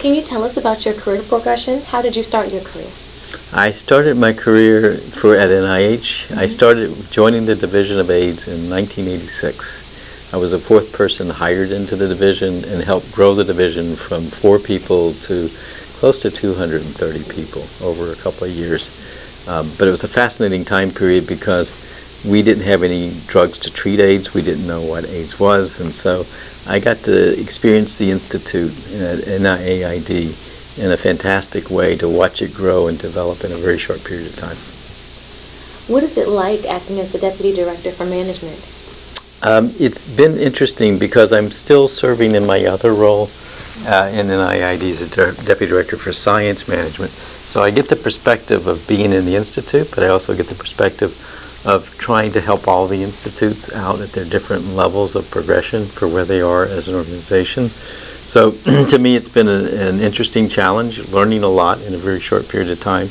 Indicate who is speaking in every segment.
Speaker 1: Can you tell us about your career progression? How did you start your career?
Speaker 2: I started my career at NIH. I started joining the Division of AIDS in 1986. I was the fourth person hired into the division and helped grow the division from 4 people to close to 230 people over a couple of years. But it was a fascinating time period because we didn't have any drugs to treat AIDS. We didn't know what AIDS was, and so I got to experience the Institute at NIAID in a fantastic way, to watch it grow and develop in a very short period of time.
Speaker 1: What is it like acting as the Deputy Director for Management?
Speaker 2: It's been interesting because I'm still serving in my other role in NIAID as a Deputy Director for Science Management. So I get the perspective of being in the Institute, but I also get the perspective of trying to help all the institutes out at their different levels of progression for where they are as an organization. So to me, it's been an interesting challenge, learning a lot in a very short period of time.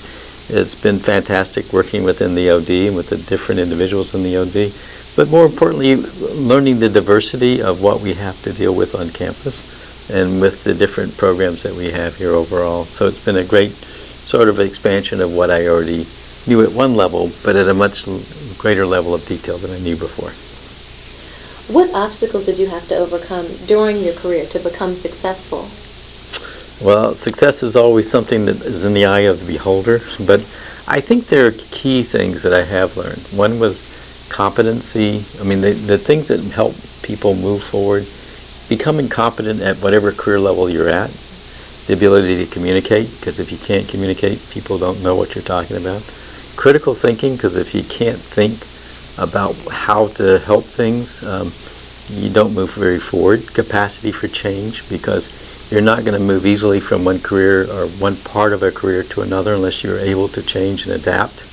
Speaker 2: It's been fantastic working within the OD and with the different individuals in the OD, but more importantly, learning the diversity of what we have to deal with on campus and with the different programs that we have here overall. So it's been a great sort of expansion of what I already knew at one level, but at a much greater level of detail than I knew before.
Speaker 1: What obstacles did you have to overcome during your career to become successful?
Speaker 2: Well, success is always something that is in the eye of the beholder, but I think there are key things that I have learned. One was competency. I mean, the things that help people move forward, becoming competent at whatever career level you're at, the ability to communicate, because if you can't communicate, people don't know what you're talking about. Critical thinking, because if you can't think about how to help things, you don't move very forward. Capacity for change, because you're not going to move easily from one career or one part of a career to another unless you're able to change and adapt.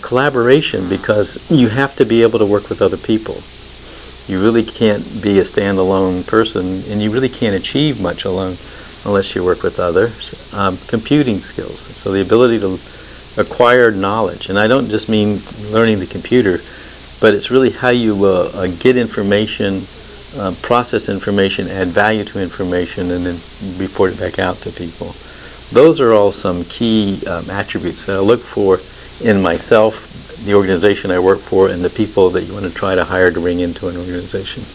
Speaker 2: Collaboration, because you have to be able to work with other people. You really can't be a standalone person, and you really can't achieve much alone unless you work with others. Computing skills, so the ability to acquire knowledge, and I don't just mean learning the computer, but it's really how you get information, process information, add value to information, and then report it back out to people. Those are all some key attributes that I look for in myself, the organization I work for, and the people that you want to try to hire to bring into an organization.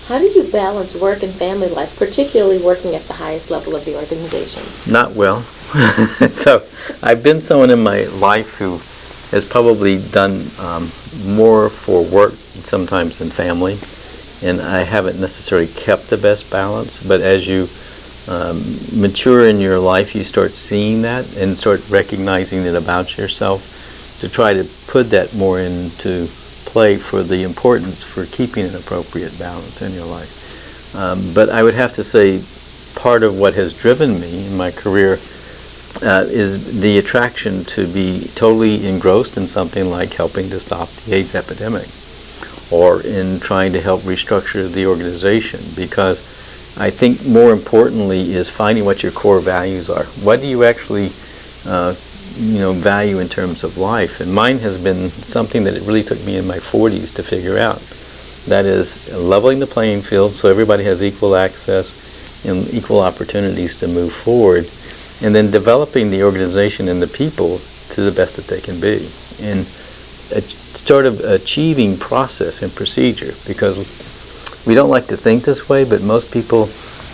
Speaker 1: How do you balance work and family life, particularly working at the highest level of the organization?
Speaker 2: Not well. So I've been someone in my life who has probably done more for work sometimes than family, and I haven't necessarily kept the best balance. But as you mature in your life, you start seeing that and start recognizing it about yourself to try to put that more into play for the importance for keeping an appropriate balance in your life. But I would have to say part of what has driven me in my career is the attraction to be totally engrossed in something like helping to stop the AIDS epidemic, or in trying to help restructure the organization, because I think more importantly is finding what your core values are. What do you actually value in terms of life? And mine has been something that it really took me in my 40s to figure out. That is leveling the playing field so everybody has equal access and equal opportunities to move forward, and then developing the organization and the people to the best that they can be. And a sort of achieving process and procedure, because we don't like to think this way, but most people,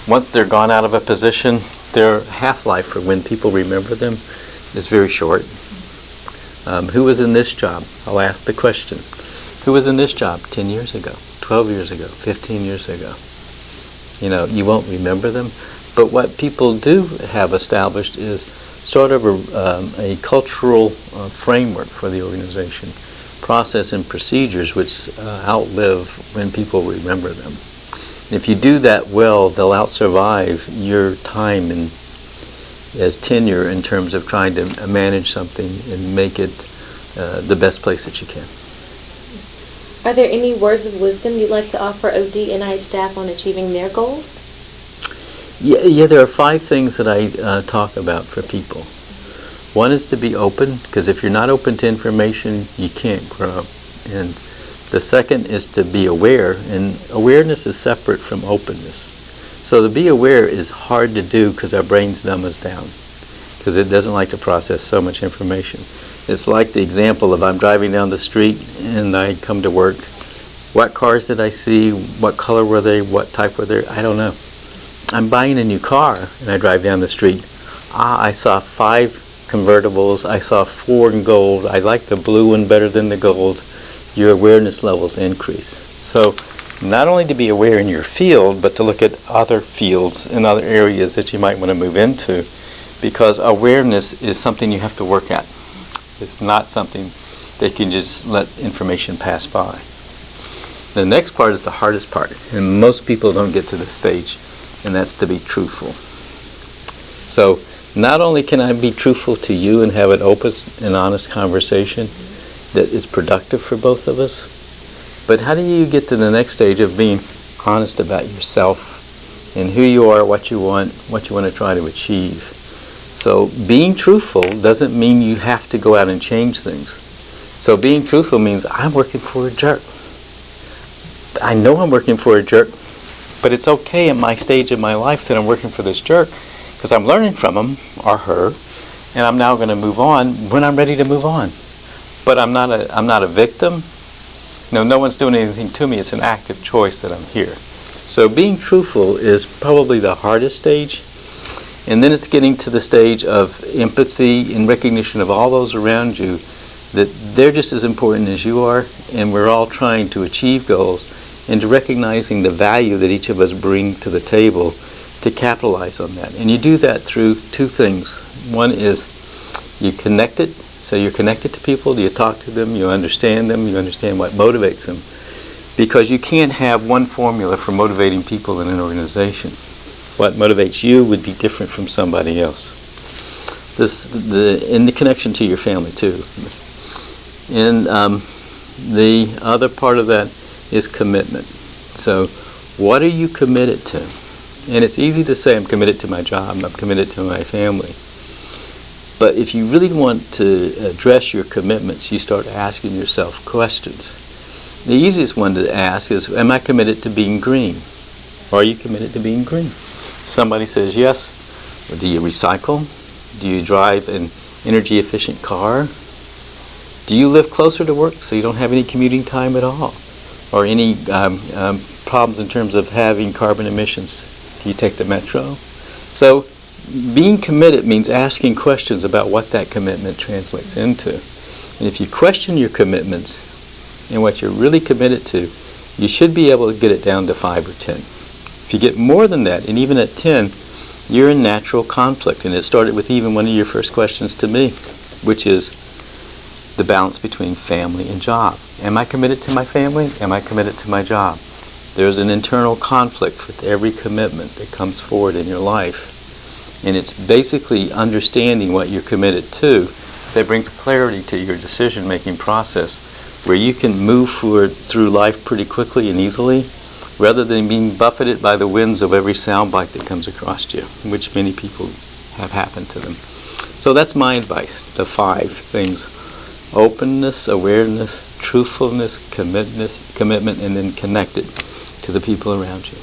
Speaker 2: once they're gone out of a position, their half-life for when people remember them is very short. Who was in this job? I'll ask the question. Who was in this job 10 years ago, 12 years ago, 15 years ago? You won't remember them. But what people do have established is sort of a cultural framework for the organization, process and procedures which outlive when people remember them. And if you do that well, they'll out-survive your time as tenure in terms of trying to manage something and make it the best place that you can.
Speaker 1: Are there any words of wisdom you'd like to offer OD and NIH staff on achieving their goals?
Speaker 2: Yeah, there are 5 things that I talk about for people. One is to be open, because if you're not open to information, you can't grow. And the second is to be aware, and awareness is separate from openness. So to be aware is hard to do because our brains dumb us down, because it doesn't like to process so much information. It's like the example of I'm driving down the street and I come to work. What cars did I see? What color were they? What type were they? I don't know. I'm buying a new car and I drive down the street. I saw 5 convertibles. I saw 4 in gold. I like the blue one better than the gold. Your awareness levels increase. So not only to be aware in your field, but to look at other fields and other areas that you might want to move into, because awareness is something you have to work at. It's not something that you can just let information pass by. The next part is the hardest part, and most people don't get to this stage, and that's to be truthful. So not only can I be truthful to you and have an open and honest conversation that is productive for both of us, but how do you get to the next stage of being honest about yourself and who you are, what you want to try to achieve? So being truthful doesn't mean you have to go out and change things. So being truthful means I'm working for a jerk. I know I'm working for a jerk, but it's okay in my stage of my life that I'm working for this jerk, because I'm learning from him or her, and I'm now going to move on when I'm ready to move on. But I'm not a victim. No one's doing anything to me. It's an active choice that I'm here. So being truthful is probably the hardest stage. And then it's getting to the stage of empathy and recognition of all those around you, that they're just as important as you are, and we're all trying to achieve goals, and to recognizing the value that each of us bring to the table to capitalize on that. And you do that through 2 things. One is you connect it. So you're connected to people, you talk to them, you understand what motivates them. Because you can't have one formula for motivating people in an organization. What motivates you would be different from somebody else. And the connection to your family too. And the other part of that is commitment. So what are you committed to? And it's easy to say I'm committed to my job, I'm committed to my family. But if you really want to address your commitments, you start asking yourself questions. The easiest one to ask is, am I committed to being green? Are you committed to being green? Somebody says yes. Well, do you recycle? Do you drive an energy efficient car? Do you live closer to work so you don't have any commuting time at all? Or any problems in terms of having carbon emissions? Do you take the metro? So being committed means asking questions about what that commitment translates into. And if you question your commitments and what you're really committed to, you should be able to get it down to 5 or 10. If you get more than that, and even at 10, you're in natural conflict. And it started with even one of your first questions to me, which is the balance between family and job. Am I committed to my family? Am I committed to my job? There's an internal conflict with every commitment that comes forward in your life. And it's basically understanding what you're committed to that brings clarity to your decision-making process, where you can move forward through life pretty quickly and easily, rather than being buffeted by the winds of every soundbite that comes across you, which many people have happened to them. So that's my advice, the 5 things: openness, awareness, truthfulness, commitment, and then connected to the people around you.